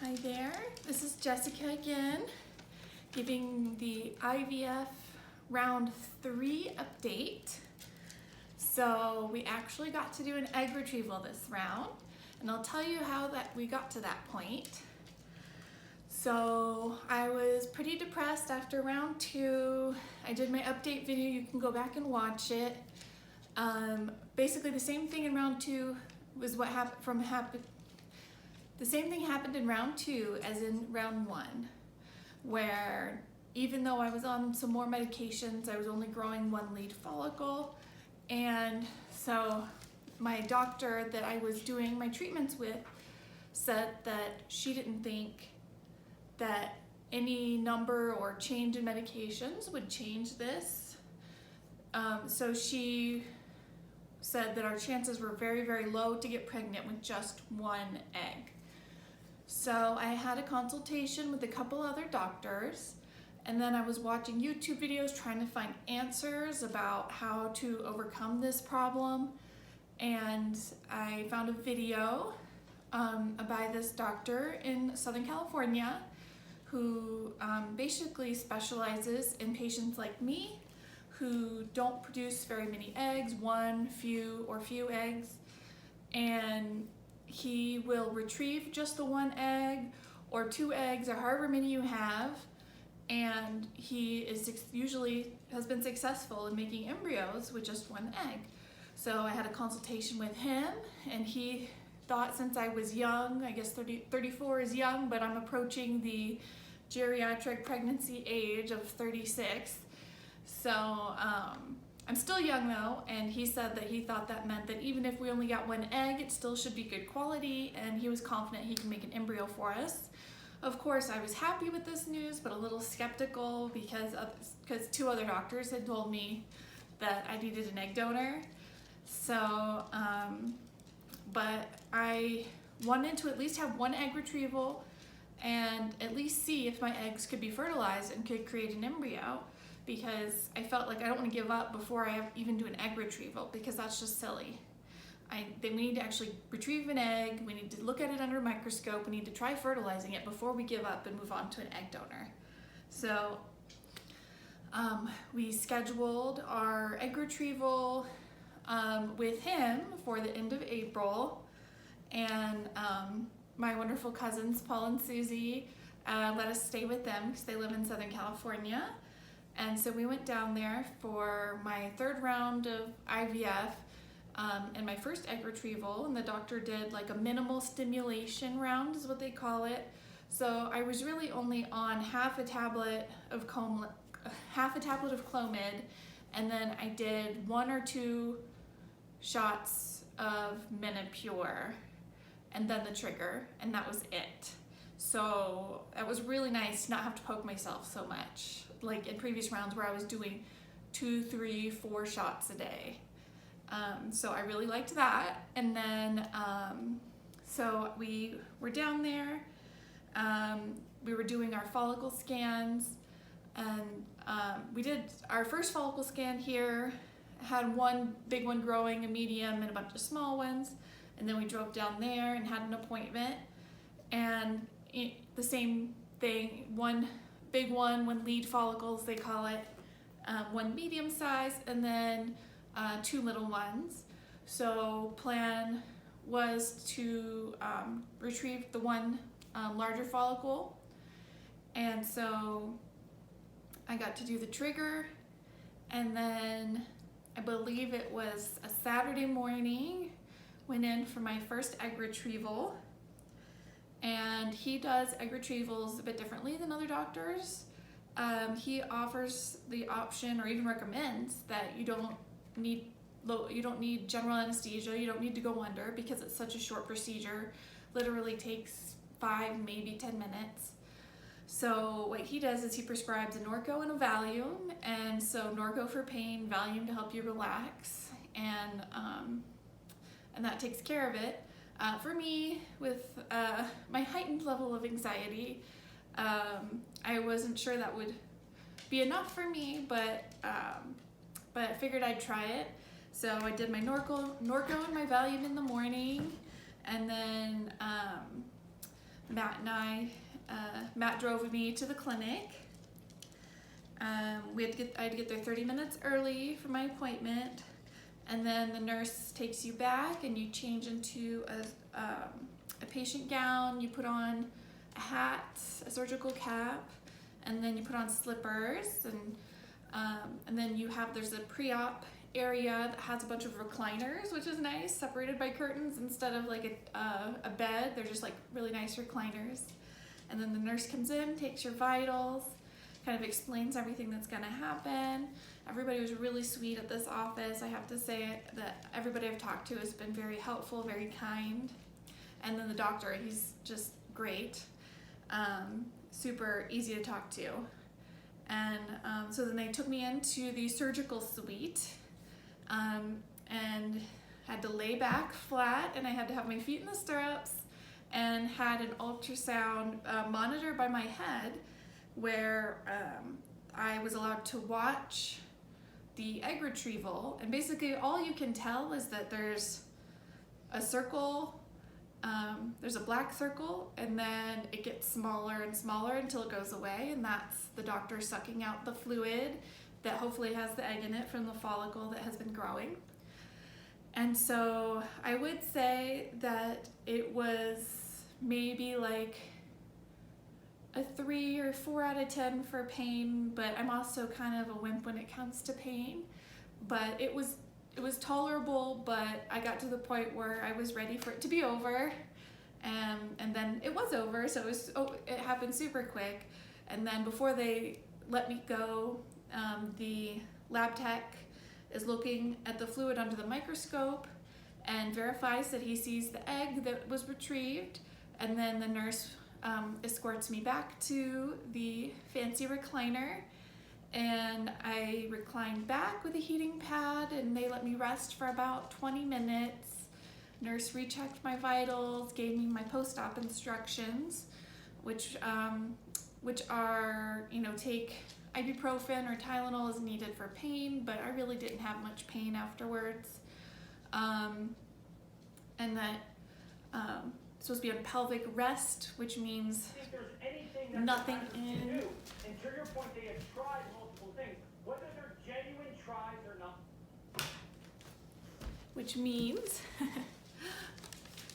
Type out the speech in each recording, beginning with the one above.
Hi there, this is Jessica again, giving the IVF round 3 update. So we actually got to do an egg retrieval this round, and I'll tell you how we got to that point. So I was pretty depressed after round 2. I did my update video, you can go back and watch it. Basically the same thing in round 2 was what happened. The same thing happened in round 2 as in round 1, where even though I was on some more medications, I was only growing 1 lead follicle. And so my doctor that I was doing my treatments with said that she didn't think that any number or change in medications would change this. So she said that our chances were very, very low to get pregnant with just 1 egg. So I had a consultation with a couple other doctors, and then I was watching YouTube videos trying to find answers about how to overcome this problem. And I found a video by this doctor in Southern California who basically specializes in patients like me who don't produce very many eggs, few eggs, and he will retrieve just the 1 egg or 2 eggs or however many you have, and he usually has been successful in making embryos with just 1 egg. So I had a consultation with him, and he thought since I was young, I guess 34 is young, but I'm approaching the geriatric pregnancy age of 36. So I'm still young though, and he said that he thought that meant that even if we only got 1 egg, it still should be good quality, and he was confident he can make an embryo for us. Of course, I was happy with this news, but a little skeptical because 2 other doctors had told me that I needed an egg donor. So, but I wanted to at least have 1 egg retrieval and at least see if my eggs could be fertilized and could create an embryo, because I felt like I don't want to give up before I even do an egg retrieval, because that's just silly. We need to actually retrieve an egg, we need to look at it under a microscope, we need to try fertilizing it before we give up and move on to an egg donor. So we scheduled our egg retrieval with him for the end of April, and my wonderful cousins Paul and Susie let us stay with them because they live in Southern California. And so we went down there for my 3rd round of IVF and my first egg retrieval, and the doctor did like a minimal stimulation round is what they call it. So I was really only on half a tablet of Clomid, and then I did 1 or 2 shots of Menopure and then the trigger, and that was it. So it was really nice to not have to poke myself so much, like in previous rounds where I was doing 2, 3, 4 shots a day. So I really liked that. And then, so we were down there, we were doing our follicle scans, and we did our first follicle scan here, had 1 big one growing, a medium, and a bunch of small ones. And then we drove down there and had an appointment, and the same thing, 1 big one, 1 lead follicles they call it, 1 medium size, and then 2 little ones. So plan was to retrieve the 1 larger follicle, and so I got to do the trigger, and then I believe it was a Saturday morning, went in for my first egg retrieval. And he does egg retrievals a bit differently than other doctors. He offers the option, or even recommends, that you don't need general anesthesia, you don't need to go under, because it's such a short procedure, literally takes 5, maybe 10 minutes. So what he does is he prescribes a Norco and a Valium, and so Norco for pain, Valium to help you relax, and that takes care of it. For me, with my heightened level of anxiety, I wasn't sure that would be enough for me, but I figured I'd try it. So I did my Norco and my Valium in the morning, and then Matt and Matt drove me to the clinic. I had to get there 30 minutes early for my appointment, and then the nurse takes you back and you change into a patient gown. You put on a hat, a surgical cap, and then you put on slippers, and then there's a pre-op area that has a bunch of recliners, which is nice, separated by curtains instead of like a bed. They're just like really nice recliners. And then the nurse comes in, takes your vitals, kind of explains everything that's gonna happen. Everybody was really sweet at this office. I have to say that everybody I've talked to has been very helpful, very kind. And then the doctor, he's just great, super easy to talk to. And so then they took me into the surgical suite, and had to lay back flat, and I had to have my feet in the stirrups, and had an ultrasound monitor by my head where I was allowed to watch the egg retrieval. And basically all you can tell is that there's a circle, there's a black circle, and then it gets smaller and smaller until it goes away, and that's the doctor sucking out the fluid that hopefully has the egg in it from the follicle that has been growing. And so I would say that it was maybe like a 3 or 4 out of 10 for pain, but I'm also kind of a wimp when it comes to pain. But it was tolerable, but I got to the point where I was ready for it to be over, and then it was over. So it happened super quick. And then before they let me go, the lab tech is looking at the fluid under the microscope and verifies that he sees the egg that was retrieved, and then the nurse escorts me back to the fancy recliner, and I reclined back with a heating pad, and they let me rest for about 20 minutes. Nurse rechecked my vitals, gave me my post-op instructions, which are, take ibuprofen or Tylenol as needed for pain, but I really didn't have much pain afterwards. And that supposed to be on pelvic rest, which means nothing in. And to your point, they have tried multiple things, whether they're genuine tries or not. Which means,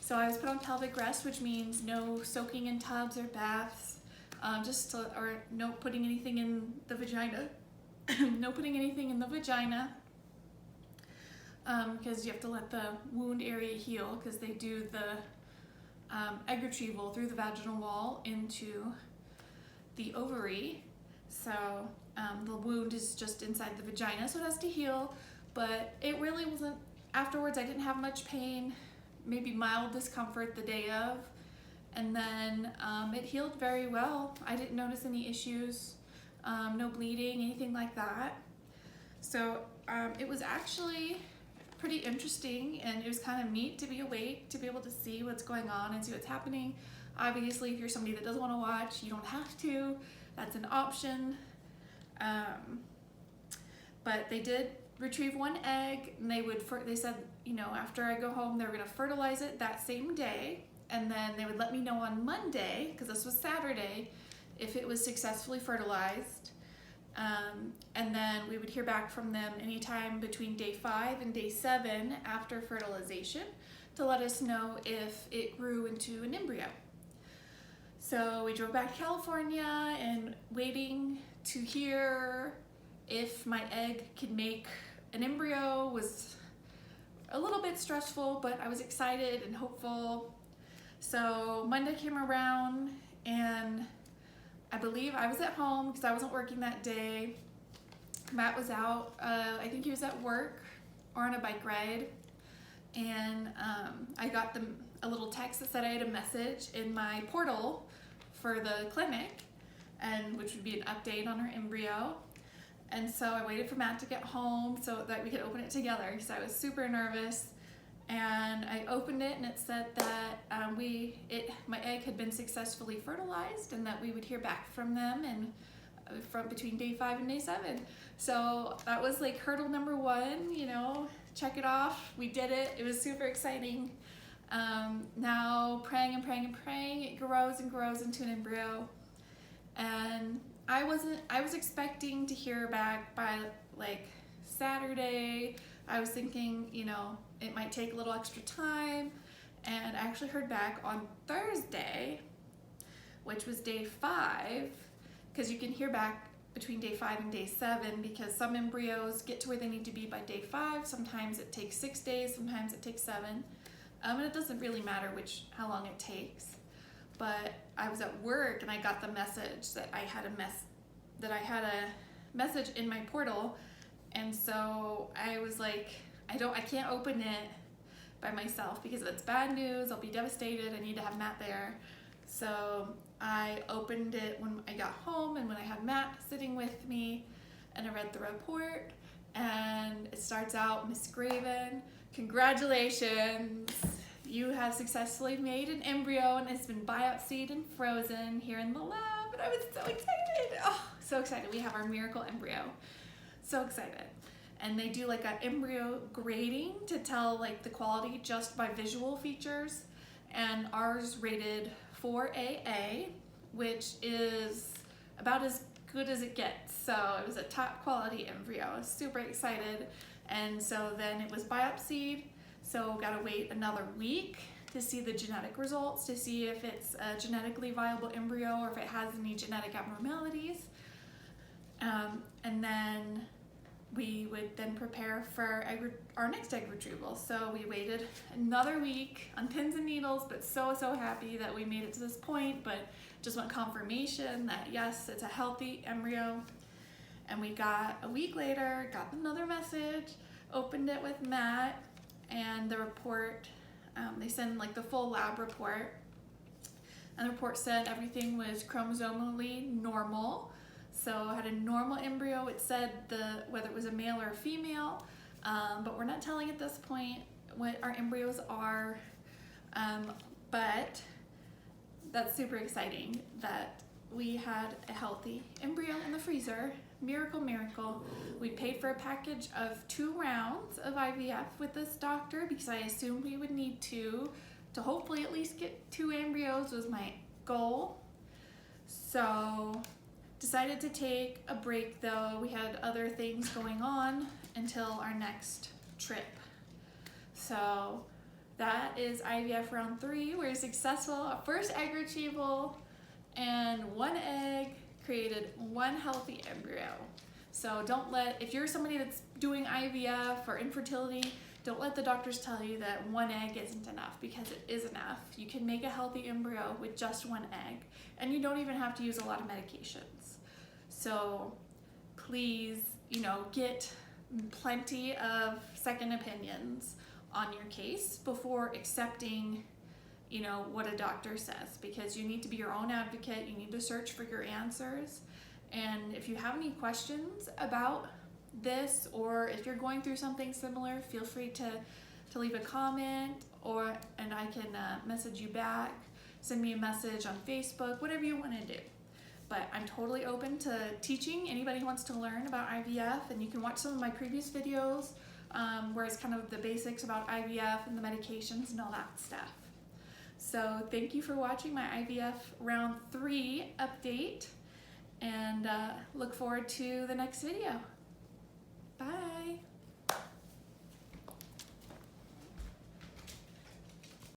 so I was put on pelvic rest, which means no soaking in tubs or baths. Or no putting anything in the vagina, no putting anything in the vagina, because you have to let the wound area heal, because they do the egg retrieval through the vaginal wall into the ovary. So the wound is just inside the vagina, so it has to heal, but it really wasn't, afterwards I didn't have much pain, maybe mild discomfort the day of. And then it healed very well. I didn't notice any issues, no bleeding, anything like that. So it was actually pretty interesting, and it was kind of neat to be awake, to be able to see what's going on and see what's happening. Obviously, if you're somebody that doesn't want to watch, you don't have to. That's an option. But they did retrieve 1 egg, and they said, after I go home, they were gonna fertilize it that same day. And then they would let me know on Monday, because this was Saturday, if it was successfully fertilized. And then we would hear back from them anytime between day 5 and day 7 after fertilization to let us know if it grew into an embryo. So we drove back to California and waiting to hear if my egg could make an embryo was a little bit stressful, but I was excited and hopeful. So Monday came around, and I believe I was at home because I wasn't working that day. Matt was out, I think he was at work or on a bike ride, and I got a little text that said I had a message in my portal for the clinic, and which would be an update on her embryo. And so I waited for Matt to get home so that we could open it together, because I was super nervous. And I opened it, and it said that my egg had been successfully fertilized, and that we would hear back from them and from between day 5 and day 7. So that was like hurdle number 1, check it off. We did it. It was super exciting. Now praying and praying and praying, it grows and grows into an embryo. And I was expecting to hear back by like Saturday. I was thinking, you know, it might take a little extra time. And I actually heard back on Thursday, which was day 5, because you can hear back between day 5 and day 7 because some embryos get to where they need to be by day 5. Sometimes it takes 6 days, sometimes it takes 7. And it doesn't really matter how long it takes. But I was at work and I got the message that I had a message in my portal, and so I was like, I can't open it by myself because if it's bad news, I'll be devastated. I need to have Matt there. So I opened it when I got home and when I had Matt sitting with me, and I read the report, and it starts out, Miss Graven, congratulations. You have successfully made an embryo and it's been biopsied and frozen here in the lab. And I was so excited. Oh, so excited. We have our miracle embryo. So excited. And they do like an embryo grading to tell like the quality just by visual features. And ours rated 4AA, which is about as good as it gets. So it was a top quality embryo. I was super excited. And so then it was biopsied. So gotta wait another week to see the genetic results, to see if it's a genetically viable embryo or if it has any genetic abnormalities. And then we would then prepare for our next egg retrieval. So we waited another week on pins and needles, but so happy that we made it to this point, but just want confirmation that yes, it's a healthy embryo. And we got a week later, got another message, opened it with Matt, and the report, they sent like the full lab report, and the report said everything was chromosomally normal. So I had a normal embryo. It said whether it was a male or a female, but we're not telling at this point what our embryos are, but that's super exciting that we had a healthy embryo in the freezer. Miracle, miracle. We paid for a package of 2 rounds of IVF with this doctor because I assumed we would need to hopefully at least get 2 embryos was my goal. So decided to take a break though. We had other things going on until our next trip. So that is IVF round 3. We're successful. Our first egg retrieval, and 1 egg created 1 healthy embryo. So if you're somebody that's doing IVF or infertility, don't let the doctors tell you that 1 egg isn't enough, because it is enough. You can make a healthy embryo with just 1 egg, and you don't even have to use a lot of medications. So please, get plenty of second opinions on your case before accepting what a doctor says, because you need to be your own advocate. You need to search for your answers. And if you have any questions about this, or if you're going through something similar, feel free to leave a comment, and I can message you back, send me a message on Facebook, whatever you want to do. But I'm totally open to teaching anybody who wants to learn about IVF, and you can watch some of my previous videos where it's kind of the basics about IVF and the medications and all that stuff. So thank you for watching my IVF round 3 update, and look forward to the next video. Bye.